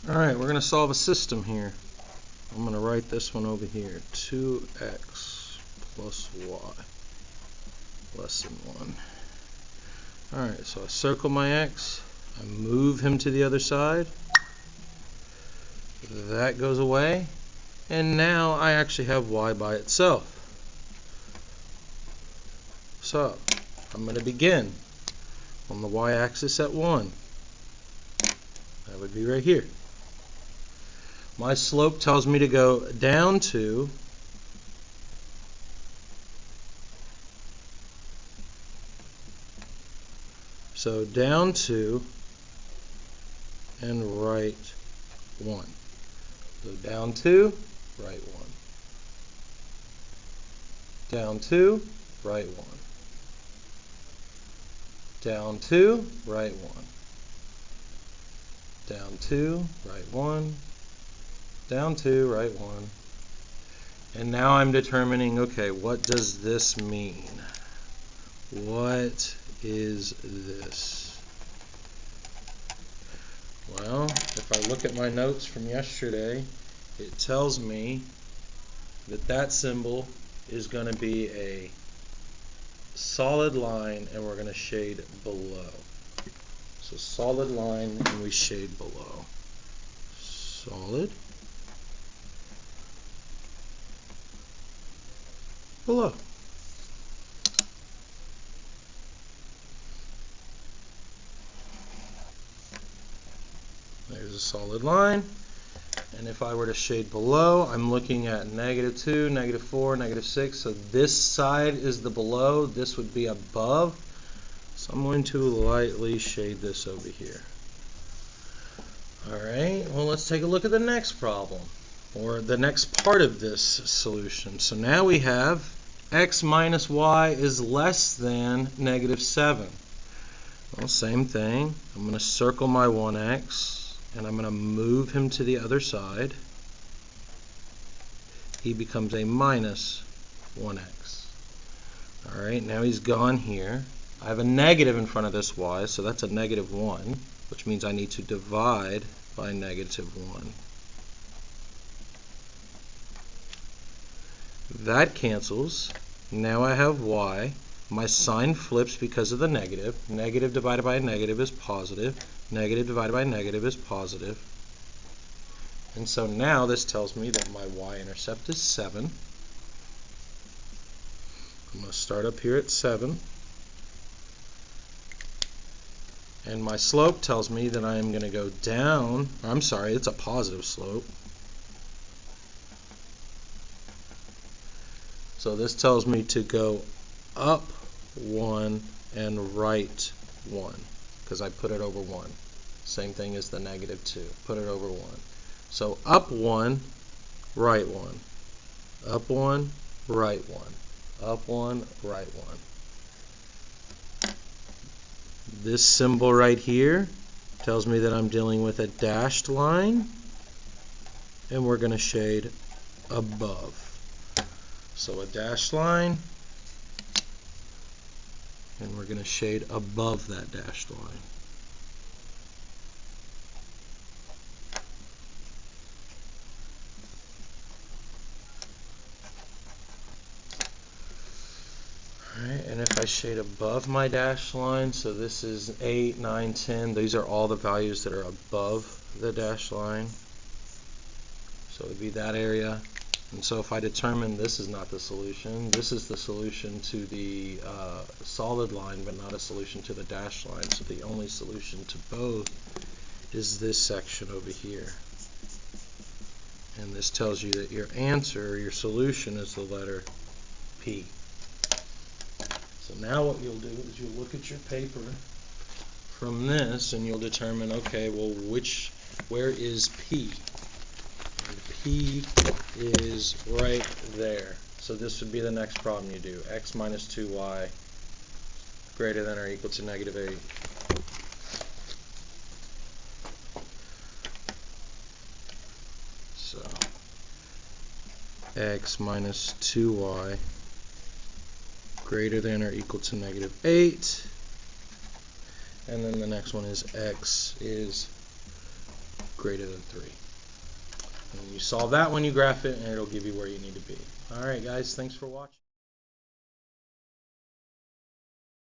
Alright, we're going to solve a system here. I'm going to write this one over here. 2x plus y less than 1. Alright, so I circle my x. I move him to the other side. That goes away. And now I actually have y by itself. So, I'm going to begin on the y-axis at 1. That would be right here. My slope tells me to go down to down to and right 1. So down 2, right 1. Down 2, right 1. Down 2, right 1. Down 2, right 1. Down 2, right 1. And now I'm determining, okay, what does this mean? What is this? Well, if I look at my notes from yesterday, it tells me that that symbol is going to be a solid line, and we're going to shade below. So solid line, and we shade below. Solid below. There's a solid line. And if I were to shade below, I'm looking at -2, -4, -6. So this side is the below. This would be above. So I'm going to lightly shade this over here. Alright, well, let's take a look at the next problem, or the next part of this solution. So now we have x minus y is less than -7. Well, same thing. I'm going to circle my 1x, and I'm going to move him to the other side. He becomes a minus 1x. Alright, now he's gone here. I have a negative in front of this y, so that's a -1, which means I need to divide by -1. That cancels. Now I have y. My sign flips because of the negative. Negative divided by a negative is positive. Negative divided by a negative is positive. And so now this tells me that my y-intercept is 7. I'm going to start up here at 7. And my slope tells me that I am going to go down. I'm sorry, it's a positive slope. So this tells me to go up 1 and right 1, because I put it over 1. Same thing as the -2. Put it over 1. So up 1, right 1. Up 1, right 1. Up 1, right 1. This symbol right here tells me that I'm dealing with a dashed line, and we're going to shade above. So a dashed line, and we're going to shade above that dashed line. Alright, and if I shade above my dashed line, so this is 8, 9, 10, these are all the values that are above the dashed line. So it would be that area. And so if I determine this is not the solution, this is the solution to the solid line, but not a solution to the dashed line. So the only solution to both is this section over here. And this tells you that your answer, your solution, is the letter P. So now what you'll do is you'll look at your paper from this, and you'll determine, okay, well, where is P? And P is right there. So this would be the next problem you do. X minus 2y greater than or equal to -8. So x minus 2y greater than or equal to -8. And then the next one is x is greater than 3. And you solve that when you graph it, and it'll give you where you need to be. All right, guys, thanks for watching.